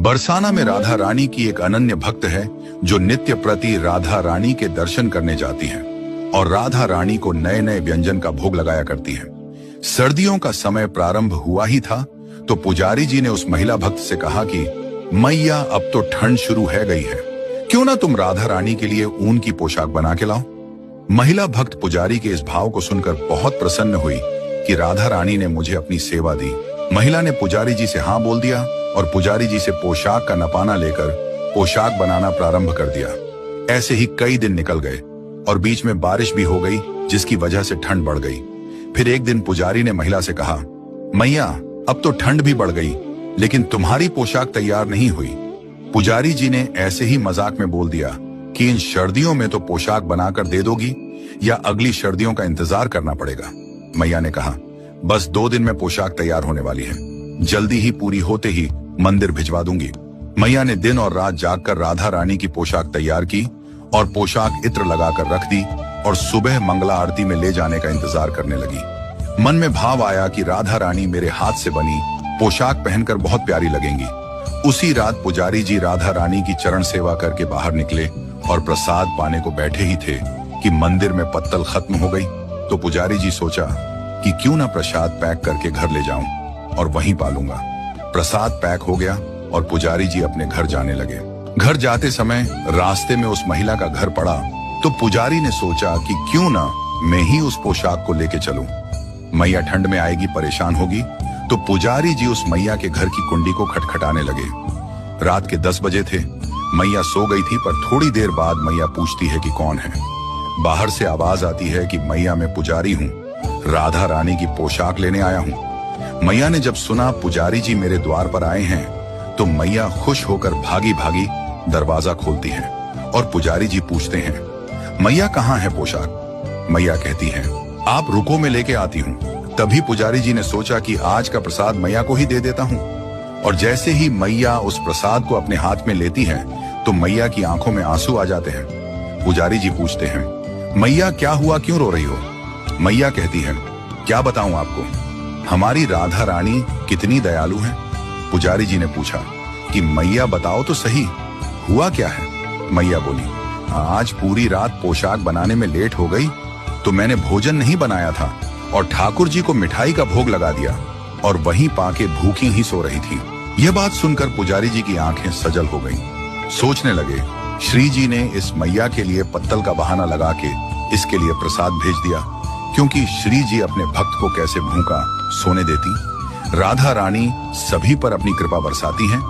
बरसाना में राधा रानी की एक अनन्य भक्त है जो नित्य प्रति राधा रानी के दर्शन करने जाती है और राधा रानी को नए नए व्यंजन का भोग लगाया करती है। सर्दियों का समय प्रारंभ हुआ ही था तो पुजारी जी ने उस महिला भक्त से कहा कि मैया अब तो ठंड शुरू है गई है, क्यों ना तुम राधा रानी के लिए ऊन की पोशाक बना के लाओ। महिला भक्त पुजारी के इस भाव को सुनकर बहुत प्रसन्न हुई कि राधा रानी ने मुझे अपनी सेवा दी। महिला ने पुजारी जी से हाँ बोल दिया और पुजारी जी से पोशाक का नपाना लेकर पोशाक बनाना प्रारंभ कर दिया। ऐसे ही कई दिन निकल गए और बीच में बारिश भी हो गई जिसकी वजह से ठंड बढ़ गई। फिर एक दिन पुजारी ने महिला से कहा, मैया अब तो ठंड भी बढ़ गई लेकिन तुम्हारी पोशाक तैयार नहीं हुई। पुजारी जी ने ऐसे ही मजाक में बोल दिया कि इन सर्दियों में तो पोशाक बनाकर दे दोगी या अगली सर्दियों का इंतजार करना पड़ेगा। मैया ने कहा, बस 2 दिन में पोशाक तैयार होने वाली है, जल्दी ही पूरी होते ही मंदिर भिजवा दूंगी। मैया ने दिन और रात जागकर राधा रानी की पोशाक तैयार की और पोशाक इत्र लगाकर रख दी और सुबह मंगला आरती में ले जाने का इंतजार करने लगी। मन में भाव आया कि राधा रानी मेरे हाथ से बनी पोशाक पहनकर बहुत प्यारी लगेंगी। उसी रात पुजारी जी राधा रानी की चरण सेवा करके बाहर निकले और प्रसाद पाने को बैठे ही थे कि मंदिर में पत्तल खत्म हो गई। तो पुजारी जी सोचा कि क्यों ना प्रसाद पैक करके घर ले जाऊं और वहीं पालूंगा। प्रसाद पैक हो गया और पुजारी जी अपने घर जाने लगे। घर जाते समय रास्ते में उस महिला का घर पड़ा तो पुजारी ने सोचा कि क्यों ना मैं ही उस पोशाक को लेके चलूं। मैया ठंड में आएगी, परेशान होगी, तो पुजारी जी उस मैया के घर की कुंडी को खटखटाने लगे। रात के 10 बजे थे। मैया सो गई थी पर थोड़ी देर बाद मैया पूछती है कि कौन है। बाहर से आवाज आती है कि मैया मैं पुजारी हूँ, राधा रानी की पोशाक लेने आया हूँ। मैया ने जब सुना पुजारी जी मेरे द्वार पर आए हैं तो मैया खुश होकर भागी भागी दरवाजा खोलती है और पुजारी जी पूछते हैं, मैया कहाँ है पोशाक। मैया कहती है, आप रुको मैं लेके आती हूँ। तभी पुजारी जी ने सोचा कि आज का प्रसाद मैया को ही दे देता हूँ और जैसे ही मैया उस प्रसाद को अपने हाथ में लेती है तो मैया की आंखों में आंसू आ जाते हैं। पुजारी जी पूछते हैं, मैया क्या हुआ, क्यों रो रही हो। मैया कहती है, क्या बताऊं आपको, हमारी राधा रानी कितनी दयालु है। पुजारी जी ने पूछा कि मैया बताओ तो सही, हुआ क्या है। मैया बोली, आज पूरी रात पोशाक बनाने में लेट हो गई तो मैंने भोजन नहीं बनाया था और ठाकुर जी को मिठाई का भोग लगा दिया और वहीं पाके भूखी ही सो रही थी। यह बात सुनकर पुजारी जी की आंखें सजल हो गईं। सोचने लगे, श्री जी ने इस मैया के लिए पत्तल का बहाना लगा के इसके लिए प्रसाद भेज दिया, क्योंकि श्री जी अपने भक्त को कैसे भूखा सोने देती। राधा रानी सभी पर अपनी कृपा बरसाती हैं